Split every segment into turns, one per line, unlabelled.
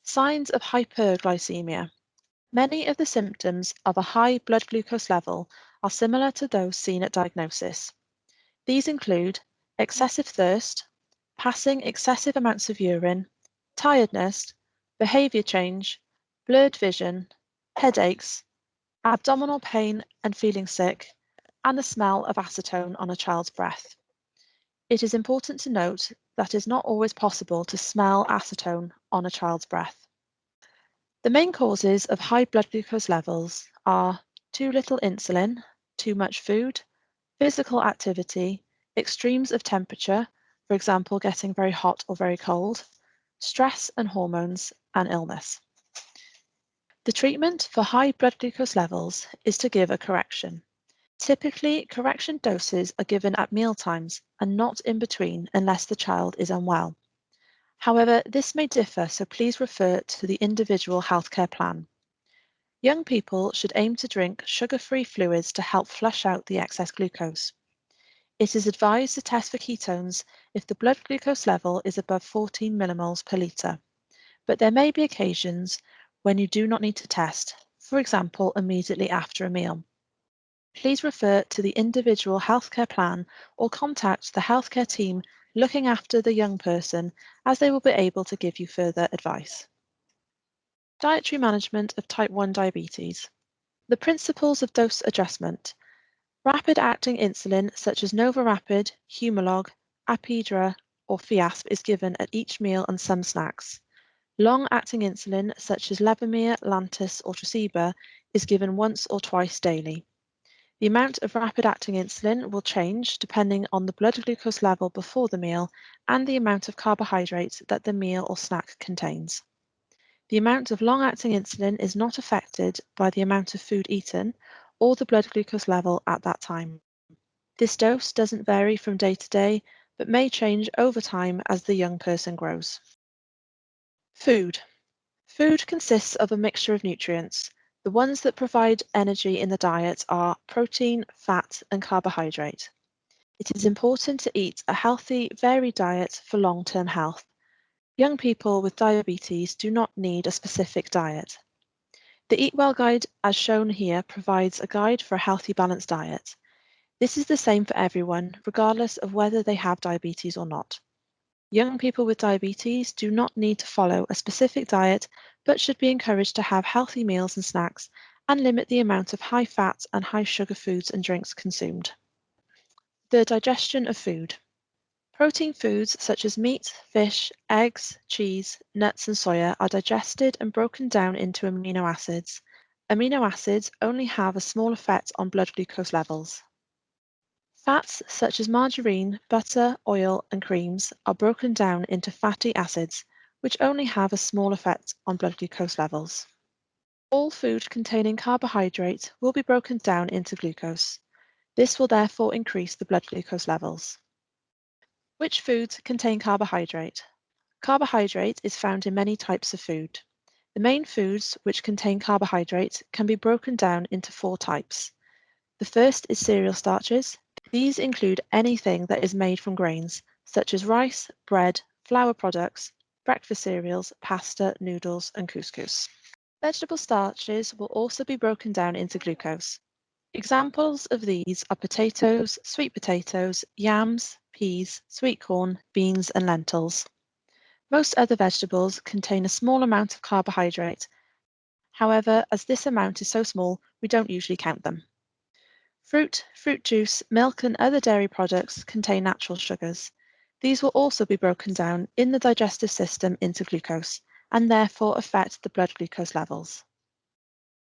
Signs of hyperglycemia. Many of the symptoms of a high blood glucose level are similar to those seen at diagnosis. These include excessive thirst, passing excessive amounts of urine, tiredness, behaviour change, blurred vision, headaches, abdominal pain and feeling sick, and the smell of acetone on a child's breath. It is important to note that it is not always possible to smell acetone on a child's breath. The main causes of high blood glucose levels are too little insulin, too much food, physical activity, extremes of temperature, for example, getting very hot or very cold, stress and hormones, and illness. The treatment for high blood glucose levels is to give a correction. Typically, correction doses are given at meal times and not in between unless the child is unwell. However, this may differ, so please refer to the individual healthcare plan. Young people should aim to drink sugar-free fluids to help flush out the excess glucose. It is advised to test for ketones if the blood glucose level is above 14 millimoles per litre, but there may be occasions when you do not need to test, for example, immediately after a meal. Please refer to the individual healthcare plan or contact the healthcare team looking after the young person, as they will be able to give you further advice. Dietary management of type 1 diabetes. The principles of dose adjustment. Rapid-acting insulin such as Novorapid, Humalog, Apidra, or Fiasp is given at each meal and some snacks. Long-acting insulin such as Levemir, Lantus, or Tresiba is given once or twice daily. The amount of rapid-acting insulin will change depending on the blood glucose level before the meal and the amount of carbohydrates that the meal or snack contains. The amount of long-acting insulin is not affected by the amount of food eaten or the blood glucose level at that time. This dose doesn't vary from day to day, but may change over time as the young person grows. Food. Food consists of a mixture of nutrients. The ones that provide energy in the diet are protein, fat, and carbohydrate. It is important to eat a healthy, varied diet for long-term health. Young people with diabetes do not need a specific diet. The Eat Well guide, as shown here, provides a guide for a healthy, balanced diet. This is the same for everyone, regardless of whether they have diabetes or not. Young people with diabetes do not need to follow a specific diet, but should be encouraged to have healthy meals and snacks and limit the amount of high-fat and high-sugar foods and drinks consumed. The digestion of food. Protein foods such as meat, fish, eggs, cheese, nuts, and soya are digested and broken down into amino acids. Amino acids only have a small effect on blood glucose levels. Fats such as margarine, butter, oil, and creams are broken down into fatty acids, which only have a small effect on blood glucose levels. All food containing carbohydrate will be broken down into glucose. This will therefore increase the blood glucose levels. Which foods contain carbohydrate? Carbohydrate is found in many types of food. The main foods which contain carbohydrate can be broken down into 4 types. The first is cereal starches. These include anything that is made from grains, such as rice, bread, flour products, breakfast cereals, pasta, noodles, and couscous. Vegetable starches will also be broken down into glucose. Examples of these are potatoes, sweet potatoes, yams, peas, sweet corn, beans, and lentils. Most other vegetables contain a small amount of carbohydrate. However, as this amount is so small, we don't usually count them. Fruit, fruit juice, milk, and other dairy products contain natural sugars. These will also be broken down in the digestive system into glucose and therefore affect the blood glucose levels.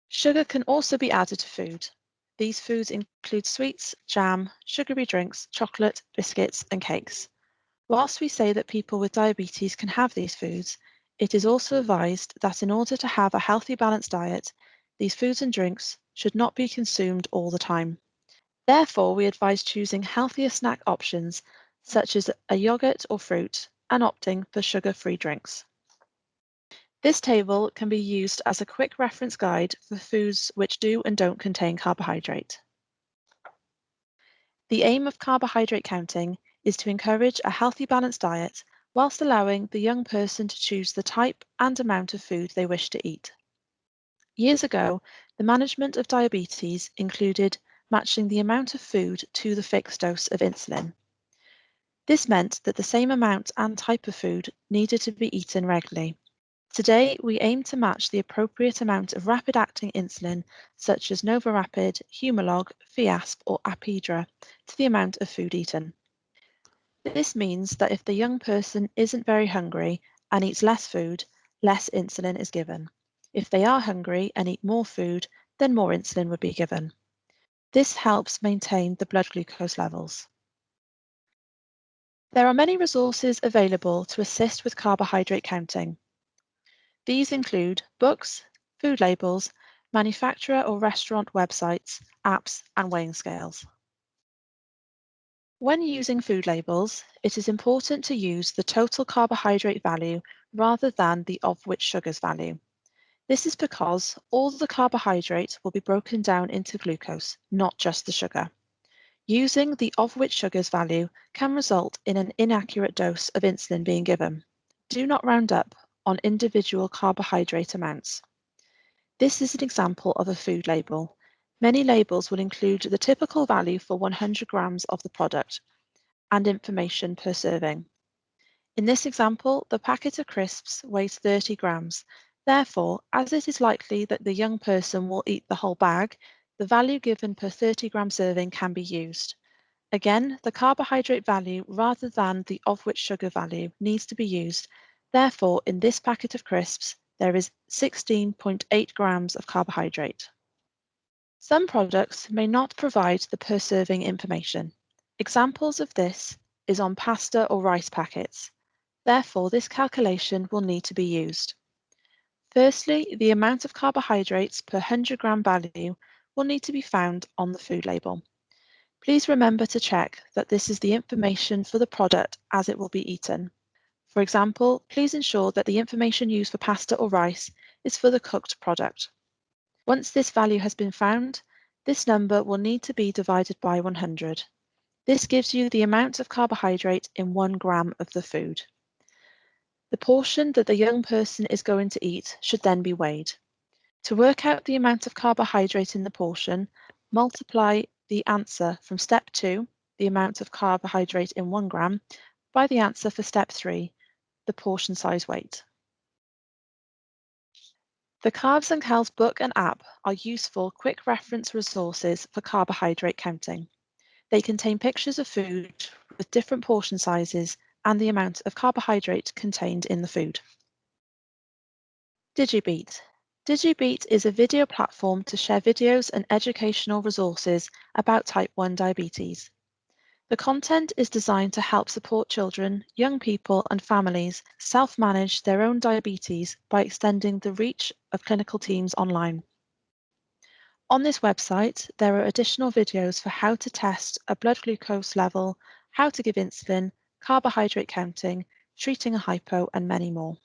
Sugar can also be added to food. These foods include sweets, jam, sugary drinks, chocolate, biscuits, and cakes. Whilst we say that people with diabetes can have these foods, it is also advised that in order to have a healthy, balanced diet, these foods and drinks should not be consumed all the time. Therefore, we advise choosing healthier snack options, such as a yogurt or fruit, and opting for sugar-free drinks. This table can be used as a quick reference guide for foods which do and don't contain carbohydrate. The aim of carbohydrate counting is to encourage a healthy, balanced diet whilst allowing the young person to choose the type and amount of food they wish to eat. Years ago, the management of diabetes included matching the amount of food to the fixed dose of insulin. This meant that the same amount and type of food needed to be eaten regularly. Today, we aim to match the appropriate amount of rapid-acting insulin, such as Novorapid, Humalog, Fiasp, or Apidra, to the amount of food eaten. This means that if the young person isn't very hungry and eats less food, less insulin is given. If they are hungry and eat more food, then more insulin would be given. This helps maintain the blood glucose levels. There are many resources available to assist with carbohydrate counting. These include books, food labels, manufacturer or restaurant websites, apps, and weighing scales. When using food labels, it is important to use the total carbohydrate value rather than the of which sugars value. This is because all the carbohydrate will be broken down into glucose, not just the sugar. Using the of which sugars value can result in an inaccurate dose of insulin being given. Do not round up on individual carbohydrate amounts. This is an example of a food label. Many labels will include the typical value for 100 grams of the product and information per serving. In this example, the packet of crisps weighs 30 grams. Therefore, as it is likely that the young person will eat the whole bag, the value given per 30-gram serving can be used. Again, the carbohydrate value rather than the of which sugar value needs to be used. Therefore, in this packet of crisps, there is 16.8 grams of carbohydrate. Some products may not provide the per serving information. Examples of this is on pasta or rice packets. Therefore, this calculation will need to be used. Firstly, the amount of carbohydrates per 100-gram value will need to be found on the food label. Please remember to check that this is the information for the product as it will be eaten. For example, please ensure that the information used for pasta or rice is for the cooked product. Once this value has been found, this number will need to be divided by 100. This gives you the amount of carbohydrate in 1 gram of the food. The portion that the young person is going to eat should then be weighed. To work out the amount of carbohydrate in the portion, multiply the answer from step 2, the amount of carbohydrate in 1 gram, by the answer for step 3, the portion size weight. The Carbs and Cals book and app are useful quick reference resources for carbohydrate counting. They contain pictures of food with different portion sizes and the amount of carbohydrate contained in the food. Digibeat. Digibeat is a video platform to share videos and educational resources about type 1 diabetes. The content is designed to help support children, young people and families self-manage their own diabetes by extending the reach of clinical teams online. On this website, there are additional videos for how to test a blood glucose level, how to give insulin, carbohydrate counting, treating a hypo, and many more.